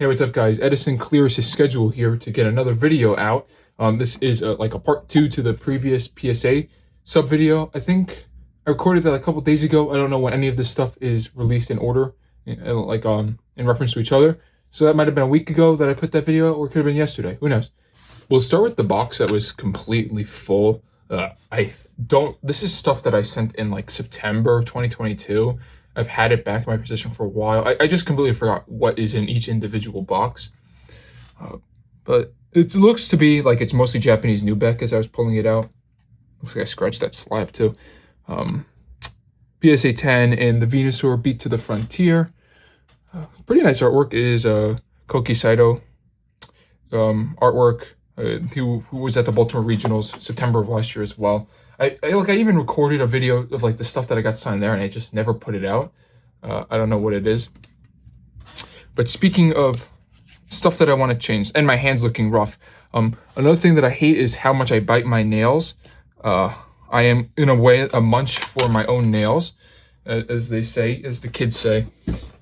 Hey, what's up, guys? Edison clears his schedule here to get another video out. This is like a part 2 to the previous P.S.A. sub video. I think I recorded that a couple days ago. I don't know when any of this stuff is released in order, in reference to each other. So that might have been a week ago that I put that video, or it could have been yesterday. Who knows? We'll start with the box that was completely full. This is stuff that I sent in like September 2022. I've had it back in my position for a while. I just completely forgot what is in each individual box. But it looks to be like it's mostly Japanese Nubec as I was pulling it out. Looks like I scratched that slab too. P.S.A 10 and the Venusaur Beat to the Frontier. Pretty nice artwork. It is Koki Saito artwork. Who was at the Baltimore Regionals September of last year as well. I even recorded a video of like the stuff that I got signed there, and I just never put it out. I don't know what it is. But speaking of stuff that I want to change, and my hand's looking rough. Another thing that I hate is how much I bite my nails. I am in a way a munch for my own nails, as they say, as the kids say.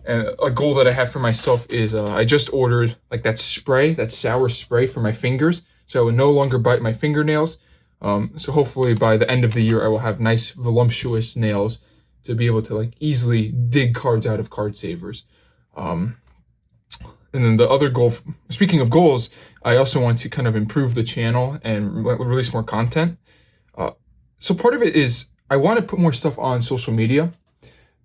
And a goal that I have for myself is I just ordered like that spray, that sour spray for my fingers, so I will no longer bite my fingernails. So hopefully by the end of the year I will have nice voluptuous nails to be able to like easily dig cards out of card savers. And then the other goal, speaking of goals, I also want to kind of improve the channel and release more content. So part of it is I want to put more stuff on social media.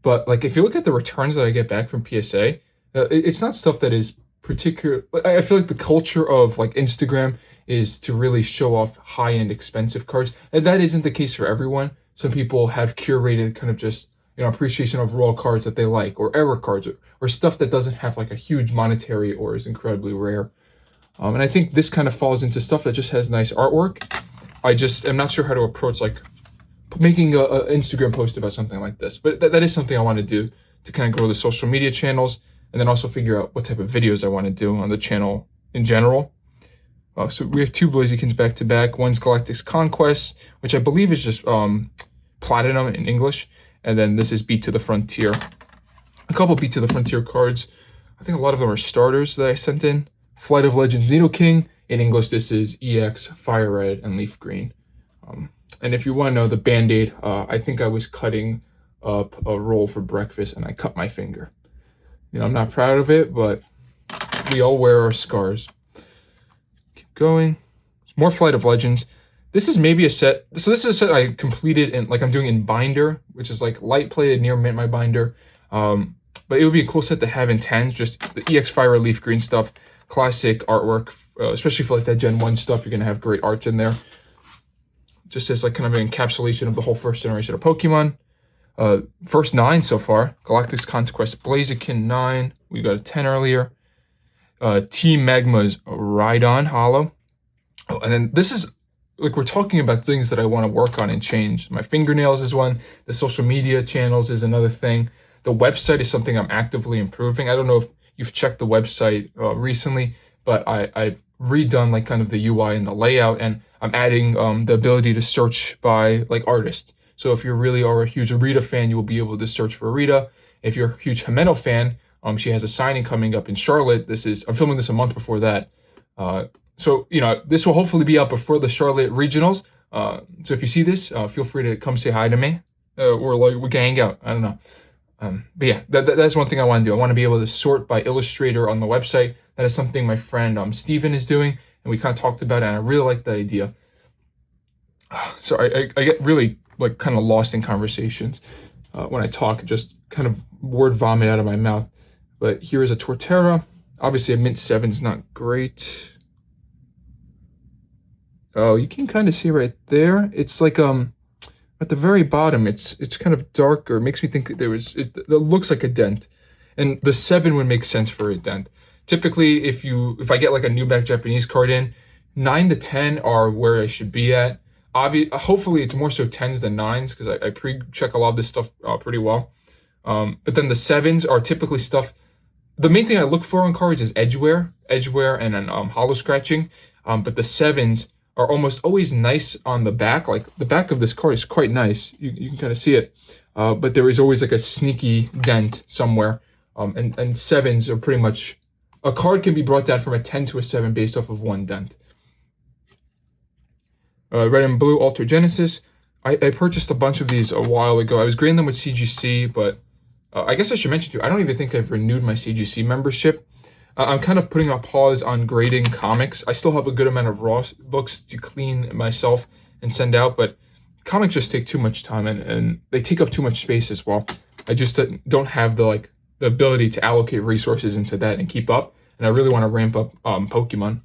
But like, if you look at the returns that I get back from P.S.A, it's not stuff that is particular. I feel like the culture of like Instagram is to really show off high-end expensive cards. And that isn't the case for everyone. Some people have curated kind of just, appreciation of raw cards that they like, or error cards, or stuff that doesn't have like a huge monetary or is incredibly rare. And I think this kind of falls into stuff that just has nice artwork. I just am not sure how to approach like making a Instagram post about something like this, but that is something I want to do to kind of grow the social media channels, and then also figure out what type of videos I want to do on the channel in general. So we have two Blazikins back to back. One's Galactic's Conquest, which I believe is just Platinum in English, and then this is Beat to the Frontier. A couple Beat to the Frontier cards. I think a lot of them are starters that I sent in. Flight of Legends Nidoking. In English, this is EX, Fire Red, and Leaf Green. And if you want to know the Band-Aid, I think I was cutting up a roll for breakfast and I cut my finger. I'm not proud of it, but we all wear our scars. Keep going. More Flight of Legends. This is maybe a set. So this is a set I completed and like I'm doing in binder, which is like light plated near mint my binder. But it would be a cool set to have in 10s, just the EX Fire Leaf Green stuff. Classic artwork, especially for like that Gen 1 stuff. You're going to have great art in there. Just as like kind of an encapsulation of the whole first generation of Pokemon. First 9 so far. Galactic's Conquest Blaziken 9. We got a 10 earlier. Team Magma's Rhydon Hollow. Oh, and then this is, like, we're talking about things that I want to work on and change. My fingernails is one. The social media channels is another thing. The website is something I'm actively improving. I don't know if you've checked the website recently, but I've redone like kind of the UI and the layout, and I'm adding the ability to search by like artist. So if you really are a huge Arita fan, you will be able to search for Arita. If you're a huge Himeno fan, she has a signing coming up in Charlotte. I'm filming this a month before that. So this will hopefully be up before the Charlotte regionals. So if you see this, feel free to come say hi to me, or like we can hang out. I don't know. But yeah, that's one thing I want to do. I want to be able to sort by illustrator on the website. That is something my friend Steven is doing, and we kind of talked about it, and I really like the idea. So I get really like kind of lost in conversations when I talk, just kind of word vomit out of my mouth. But here is a Torterra. Obviously a mint 7 is not great. Oh, you can kind of see right there. It's like at the very bottom, it's kind of darker. It makes me think that it looks like a dent, and the 7 would make sense for a dent. Typically, if I get like a Nubec Japanese card in, 9 to 10 are where I should be at. Hopefully, it's more so 10s than 9s because I pre-check a lot of this stuff pretty well. But then the 7s are typically stuff. The main thing I look for on cards is edge wear, and then hollow scratching. But the 7s are almost always nice on the back. Like the back of this card is quite nice. You can kind of see it. But there is always like a sneaky dent somewhere. And 7s are pretty much a card can be brought down from a 10 to a 7 based off of one dent. Red and Blue Alter Genesis. I purchased a bunch of these a while ago. I was grading them with CGC, but I guess I should mention too, I don't even think I've renewed my CGC membership. I'm kind of putting a pause on grading comics. I still have a good amount of raw books to clean myself and send out, but comics just take too much time and they take up too much space as well. I just don't have the ability to allocate resources into that and keep up. And I really want to ramp up Pokemon.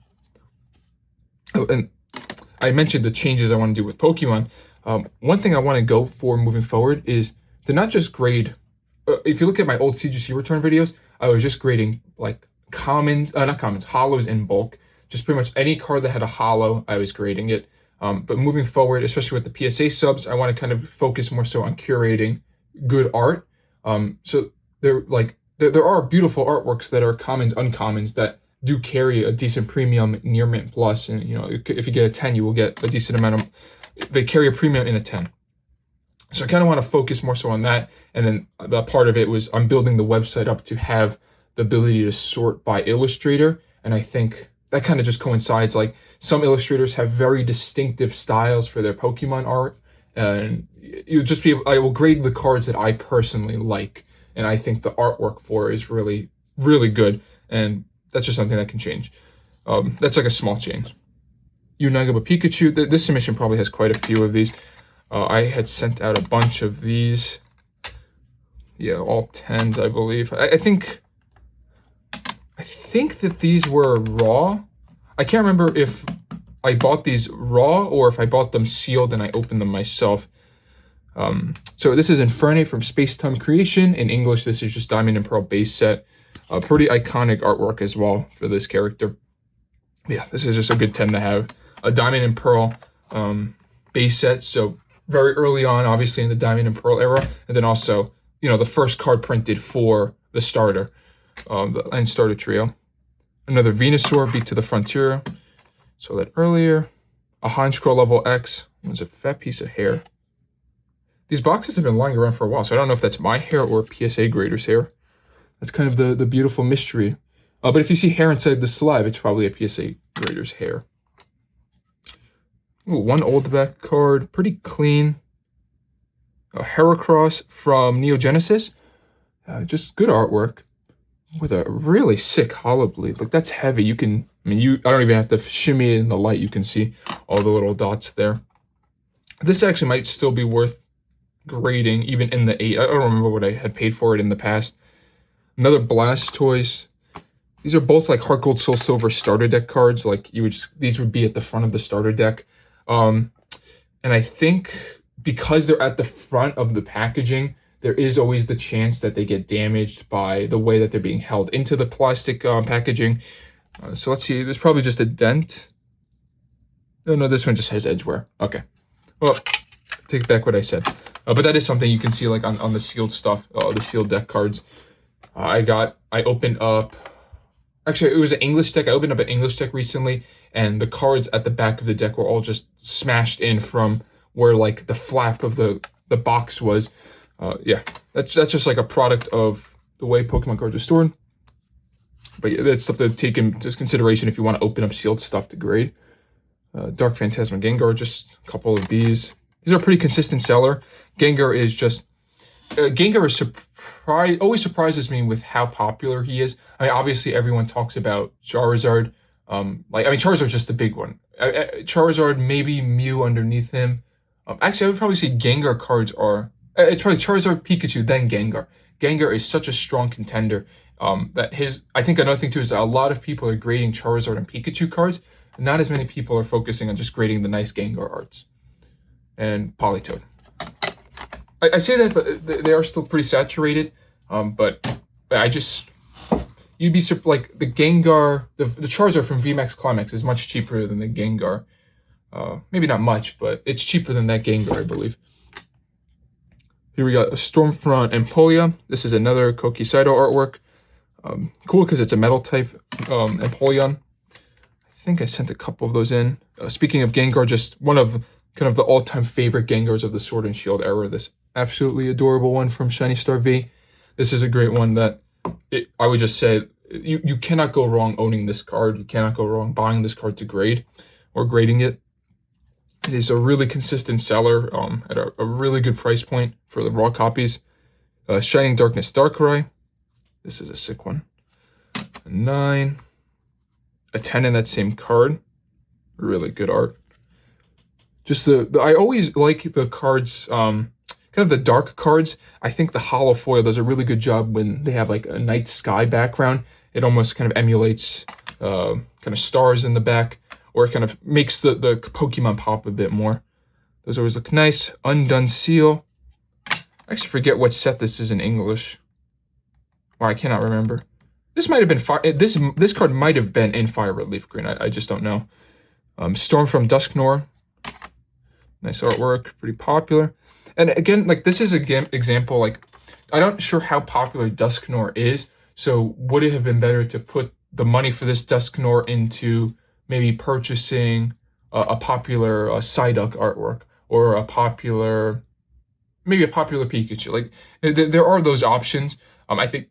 Oh, and I mentioned the changes I want to do with Pokemon. One thing I want to go for moving forward is to not just grade. If you look at my old CGC return videos, I was just grading like not commons, hollows in bulk. Just pretty much any card that had a hollow, I was grading it. But moving forward, especially with the P.S.A. subs, I want to kind of focus more so on curating good art. So there are beautiful artworks that are commons, uncommons that do carry a decent premium near mint plus, and if you get a 10, you will get a decent amount of. They carry a premium in a 10. So I kind of want to focus more so on that, and then the part of it was I'm building the website up to have the ability to sort by illustrator, and I think that kind of just coincides. Like some illustrators have very distinctive styles for their Pokemon art, and I will grade the cards that I personally like, and I think the artwork for is really, really good, and that's just something that can change. That's like a small change. Unagaba Pikachu, this submission probably has quite a few of these. I had sent out a bunch of these. Yeah, all 10s, I believe. I think that these were raw. I can't remember if I bought these raw or if I bought them sealed and I opened them myself. So this is Infernape from Space Time Creation. In English, this is just Diamond and Pearl base set. Pretty iconic artwork as well for this character. Yeah, this is just a good 10 to have. A Diamond and Pearl base set, so very early on, obviously in the Diamond and Pearl era, and then also, the first card printed for the starter, and starter trio. Another Venusaur, Beat to the Frontier. Saw that earlier. A Honchkrow level X. It's a fat piece of hair. These boxes have been lying around for a while, so I don't know if that's my hair or P.S.A. grader's hair. That's kind of the beautiful mystery. But if you see hair inside the slab, it's probably a P.S.A. grader's hair. Ooh, one old back card, pretty clean. A Heracross from Neo Genesis. Just good artwork with a really sick hollow bleed. Like that's heavy. I don't even have to shimmy it in the light. You can see all the little dots there. This actually might still be worth grading, even in the 8. I don't remember what I had paid for it in the past. Another Blastoise. These are both like Heart Gold Soul Silver starter deck cards. Like these would be at the front of the starter deck. And I think because they're at the front of the packaging, there is always the chance that they get damaged by the way that they're being held into the plastic packaging. So let's see, there's probably just a dent. No, this one just has edge wear. Okay. Well, take back what I said. But that is something you can see like on the sealed stuff, the sealed deck cards. I opened up, actually it was an English deck. I opened up an English deck recently, and the cards at the back of the deck were all just smashed in from where like the flap of the box was. Yeah, that's just like a product of the way Pokemon cards are stored. But yeah, that's stuff to take into consideration if you want to open up sealed stuff to grade. Dark Phantasma Gengar, just a couple of these. These are a pretty consistent seller. Gengar is always surprises me with how popular he is. I mean, obviously everyone talks about Charizard. Charizard's just the big one. Charizard, maybe Mew underneath him. Actually, I would probably say Gengar cards are. It's probably Charizard, Pikachu, then Gengar. Gengar is such a strong contender. I think another thing too is that a lot of people are grading Charizard and Pikachu cards. Not as many people are focusing on just grading the nice Gengar arts. And Politoed. I say that, but they are still pretty saturated. But you'd be like the Gengar, the Charizard from VMAX Climax is much cheaper than the Gengar. Maybe not much, but it's cheaper than that Gengar, I believe. Here we got a Stormfront Empoleon. This is another Koki Saito artwork. Cool because it's a metal type Empoleon. I think I sent a couple of those in. Speaking of Gengar, just one of kind of the all-time favorite Gengars of the Sword and Shield era. This absolutely adorable one from Shiny Star V. This is a great one that I would just say you cannot go wrong owning this card. You cannot go wrong buying this card to grade or grading it. It is a really consistent seller at a really good price point for the raw copies. Shining Darkness Darkrai. This is a sick one. A 9. A 10 in that same card. Really good art. Just I always like the cards, kind of the dark cards. I think the holo foil does a really good job when they have like a night sky background. It almost kind of emulates kind of stars in the back, or it kind of makes the Pokemon pop a bit more. Those always look nice. Undone Seal. I actually forget what set this is in English. Wow, I cannot remember. This might have been this card might have been in Fire Red Leaf Green. I just don't know. Storm from Dusknoir. Nice artwork, pretty popular. And again, like this is a example, like I'm not sure how popular Dusknoir is, so would it have been better to put the money for this Dusknoir into maybe purchasing a popular Psyduck artwork, or maybe a popular Pikachu? Like there are those options. I think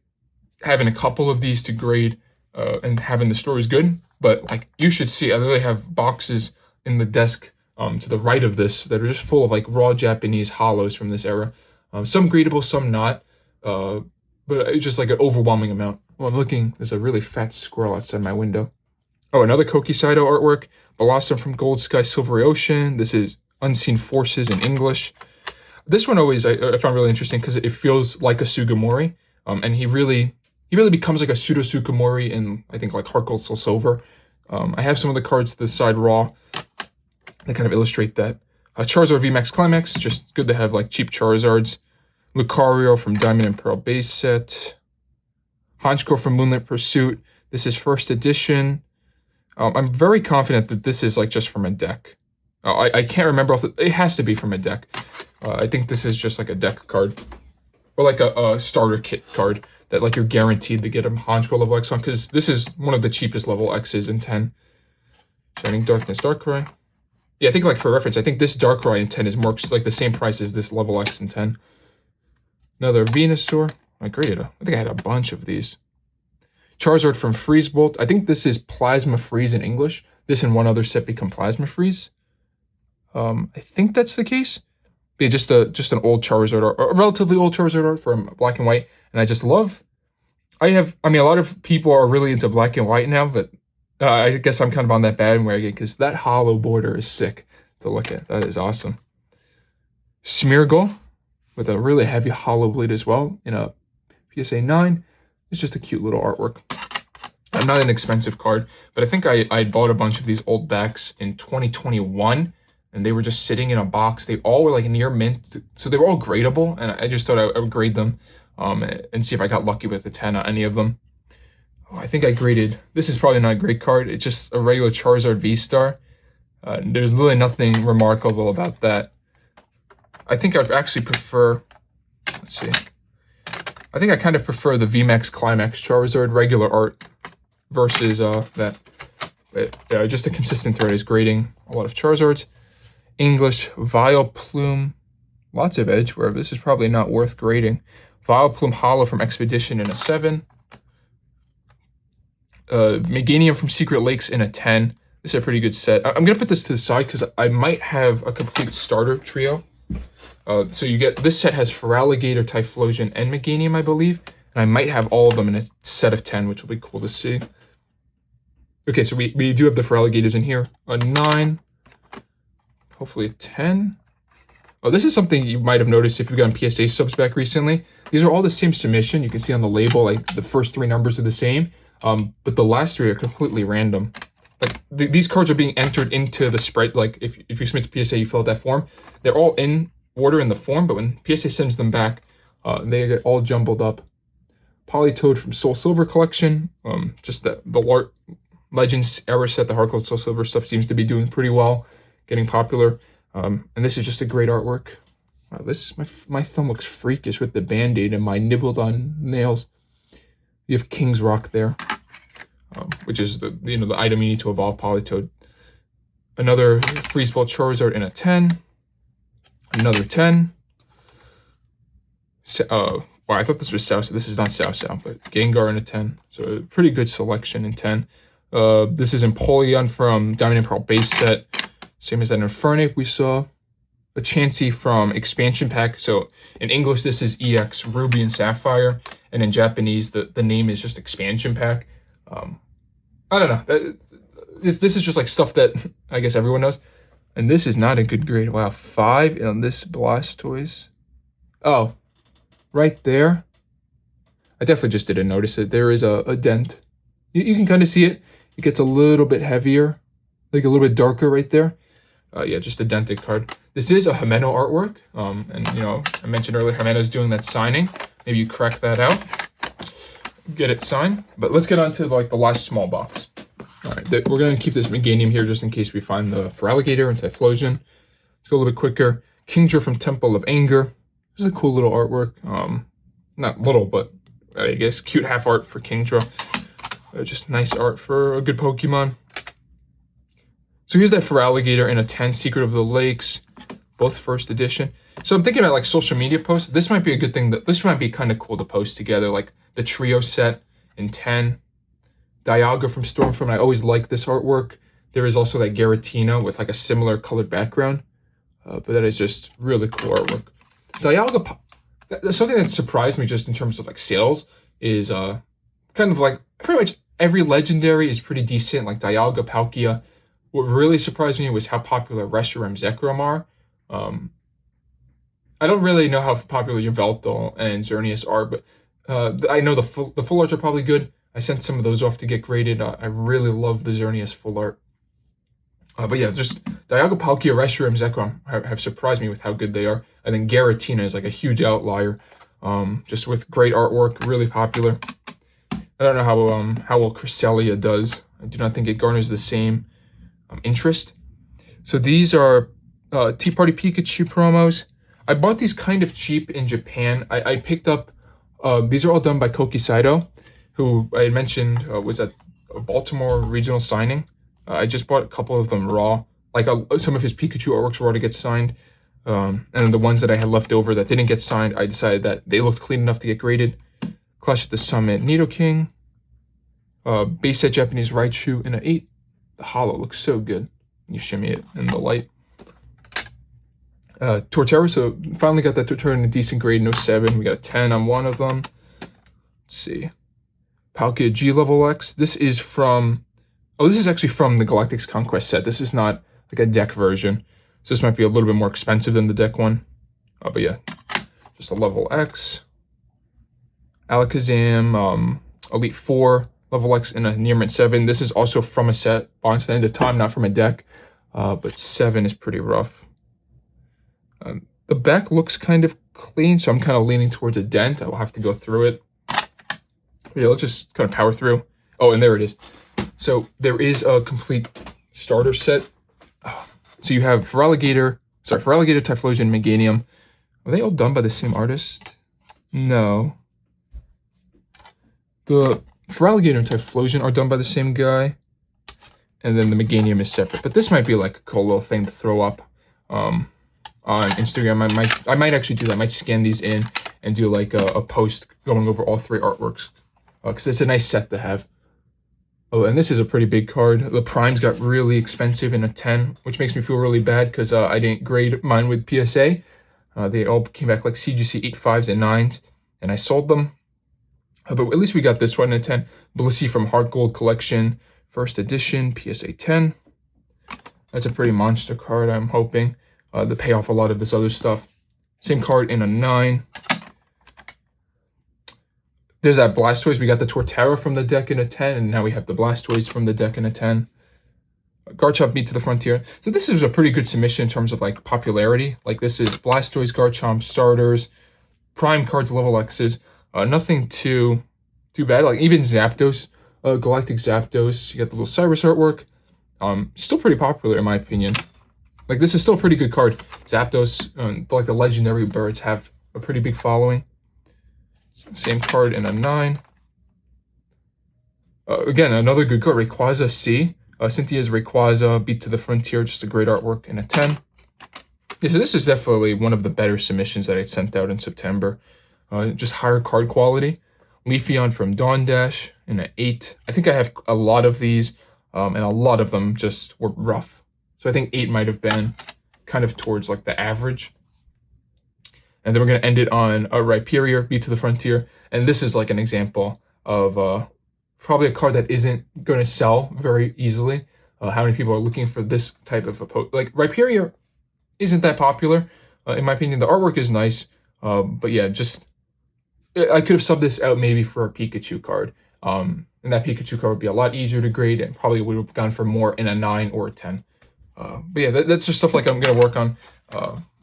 having a couple of these to grade and having the store is good, but like you should see, I literally have boxes in the desk to the right of this that are just full of like raw Japanese holos from this era. Some gradable, some not, but it's just like an overwhelming amount. Well, I'm looking, there's a really fat squirrel outside my window. Oh, another Kokisaido artwork. Blossom from Gold Sky Silvery Ocean. This is Unseen Forces in English. This one always I found really interesting because it feels like a Sugimori, and he really becomes like a pseudo Sugimori in, I think, like Heart Gold Soul Silver. I have some of the cards to the side raw that kind of illustrate that. Charizard VMAX Climax, just good to have like cheap Charizards. Lucario from Diamond and Pearl base set. Honchko from Moonlit Pursuit. This is first edition. I'm very confident that this is like just from a deck. I can't remember it has to be from a deck. I think this is just like a deck card, or like a starter kit card that like you're guaranteed to get a Honchko level X on, because this is one of the cheapest level X's in 10. Shining Darkness Darkrai. Yeah, I think like for reference, I think this Darkrai in 10 is more like the same price as this level X in 10. Another Venusaur. I graded I think I had a bunch of these. Charizard from Freeze Bolt. I think this is Plasma Freeze in English. This and one other set become Plasma Freeze. I think that's the case. Yeah, just an old Charizard art, a relatively old Charizard art from Black and White, and I just love. I mean, a lot of people are really into Black and White now, but I guess I'm kind of on that bandwagon because that hollow border is sick to look at. That is awesome. Smeargle with a really heavy hollow bleed as well in a P.S.A. 9. It's just a cute little artwork. Not an expensive card, but I think I bought a bunch of these old backs in 2021, and they were just sitting in a box. They all were like near mint, so they were all gradable, and I just thought I would grade them and see if I got lucky with a 10 on any of them. Oh, I think I graded. This is probably not a great card. It's just a regular Charizard V-Star. There's really nothing remarkable about that. I think I'd actually prefer, let's see. I think I kind of prefer the VMAX Climax Charizard regular art versus that. But yeah, just a consistent thread is grading a lot of Charizards. English Vileplume, lots of edge, where this is probably not worth grading. Vileplume Hollow from Expedition in a 7. Meganium from Secret Lakes in a 10. This is a pretty good set. I'm going to put this to the side because I might have a complete starter trio. So you get, this set has Feraligatr, Typhlosion, and Meganium, I believe. And I might have all of them in a set of 10, which will be cool to see. Okay, so we do have the Feraligatrs in here. A 9. Hopefully a 10. Oh, this is something you might have noticed if you've gotten P.S.A. subs back recently. These are all the same submission. You can see on the label, like the first 3 numbers are the same. But the last 3 are completely random. Like these cards are being entered into the spread. Like if you submit to P.S.A., you fill out that form. They're all in order in the form, but when P.S.A. sends them back, they get all jumbled up. Politoed from Soul Silver Collection. Just the Legends era set, the Heart Gold Soul Silver stuff seems to be doing pretty well, getting popular. And this is just a great artwork. Wow, my thumb looks freakish with the Band-Aid and my nibbled on nails. You have King's Rock there, which is the item you need to evolve Politoed. Another Freeze Ball Charizard in a 10. Another 10. Wow, I thought this was Sao. This is not Sao, but Gengar in a 10. So a pretty good selection in 10. This is Empoleon from Diamond and Pearl base set. Same as that Infernape we saw. A Chansey from expansion pack. So in English, this is EX Ruby and Sapphire. And in Japanese, the name is just expansion pack. I don't know. This is just like stuff that I guess everyone knows. And this is not a good grade. Wow, 5 on this Blastoise. Oh, right there. I definitely just didn't notice it. There is a dent. You can kind of see it. It gets a little bit heavier, like a little bit darker right there. Yeah, just a dented card. This is a Himeno artwork. And you know, I mentioned earlier Himeno's doing that signing. Maybe you crack that out, get it signed. But let's get on to like the last small box. All right, we're gonna keep this Meganium here just in case we find the Feraligatr and Typhlosion. Let's go a little bit quicker. Kingdra from Temple of Anger. This is a cool little artwork. Not little, but I guess cute half art for Kingdra. Just nice art for a good Pokemon. So here's that Feraligatr in a 10, Secret of the Lakes, both first edition. So I'm thinking about like social media posts. This might be a good thing. This might be kind of cool to post together, like the trio set in 10. Dialga from Stormfront. I always like this artwork. There is also that Giratina with like a similar colored background. But that is just really cool artwork. Dialga, something that surprised me just in terms of like sales is kind of like pretty much every legendary is pretty decent, like Dialga, Palkia. What really surprised me was how popular Reshiram, Zekrom are. I don't really know how popular Yveltal and Xerneas are, but I know the full arts are probably good. I sent some of those off to get graded. I really love the Xerneas full art. But yeah, just Dialga, Palkia, Reshiram, Zekrom have surprised me with how good they are. I think Giratina is like a huge outlier, just with great artwork, really popular. I don't know how well Cresselia does. I do not think it garners the same interest. So these are Tea Party Pikachu promos. I bought these kind of cheap in Japan. I picked up, these are all done by Koki Saito, who I had mentioned was at a Baltimore regional signing. I just bought a couple of them raw. Like some of his Pikachu artworks were already get signed. And the ones that I had left over that didn't get signed, I decided that they looked clean enough to get graded. Clash at the Summit, Nidoking. Base set Japanese Raichu in an 8. The holo looks so good. You shimmy it in the light. Torterra, so finally got that Torterra in a decent grade, no 7. We got a 10 on one of them. Let's see. Palkia G level X. This is from, this is actually from the Galactic's Conquest set. This is not like a deck version. So this might be a little bit more expensive than the deck one. But yeah, just a level X. Alakazam, Elite 4, level X in a near mint 7. This is also from a set, belongs to the end of time, not from a deck. But 7 is pretty rough. The back looks kind of clean, so I'm kind of leaning towards a dent. I will have to go through it. Yeah, let's just kind of power through. Oh, and there it is. So there is a complete starter set. So you have Feraligatr, Typhlosion, Meganium. Are they all done by the same artist? No. The Feraligatr and Typhlosion are done by the same guy. And then the Meganium is separate. But this might be like a cool little thing to throw up on Instagram. I might actually do that. I might scan these in and do like a post going over all 3 artworks. Because it's a nice set to have. Oh, and this is a pretty big card. The primes got really expensive in a 10, which makes me feel really bad because I didn't grade mine with P.S.A. They all came back like CGC 8.5s and 9s, and I sold them. But at least we got this one in a 10. Blissey from Heart Gold Collection, first edition, P.S.A. 10. That's a pretty monster card, I'm hoping. To pay off a lot of this other stuff. Same card in a 9. There's that Blastoise. We got the Torterra from the deck in a 10, and now we have the Blastoise from the deck in a 10. Garchomp Meet to the Frontier. So this is a pretty good submission in terms of like popularity. Like this is Blastoise, Garchomp, starters, prime cards, level X's. Nothing too bad. Like even Zapdos, Galactic Zapdos. You got the little Cyrus artwork. Still pretty popular in my opinion. Like this is still a pretty good card. Zapdos, like the legendary birds have a pretty big following. Same card in a 9. Again, another good card, Rayquaza C. Cynthia's Rayquaza, Beat to the Frontier, just a great artwork in a 10. Yeah, so this is definitely one of the better submissions that I sent out in September. just higher card quality. Leafeon from Dawn Dash in an 8. I think I have a lot of these, and a lot of them just were rough. So I think 8 might have been kind of towards like the average. And then we're going to end it on a Rhyperior, Beat to the Frontier. And this is like an example of probably a card that isn't going to sell very easily. How many people are looking for this type of a like Rhyperior isn't that popular, in my opinion. The artwork is nice, but yeah, just I could have subbed this out maybe for a Pikachu card. And that Pikachu card would be a lot easier to grade and probably would have gone for more in a 9 or a 10. But yeah, that's just stuff like I'm going to work on.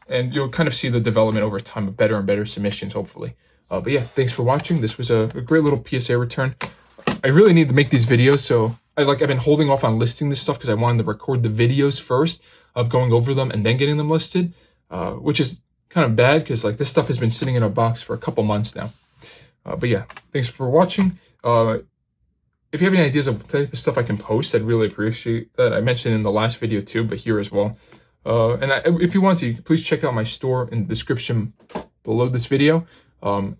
And you'll kind of see the development over time of better and better submissions, hopefully. But yeah, thanks for watching. This was a great little PSA return. I really need to make these videos, so I've been holding off on listing this stuff because I wanted to record the videos first of going over them and then getting them listed, which is kind of bad because like this stuff has been sitting in a box for a couple months now. But yeah, thanks for watching. If you have any ideas of what type of stuff I can post, I'd really appreciate that. I mentioned in the last video too, but here as well. If you want to, please check out my store in the description below this video,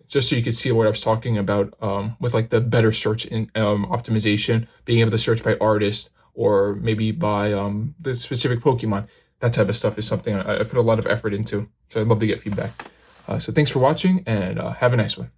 just so you can see what I was talking about with like the better search in optimization, being able to search by artist or maybe by the specific Pokemon. That type of stuff is something I put a lot of effort into, so I'd love to get feedback. So thanks for watching, and have a nice one.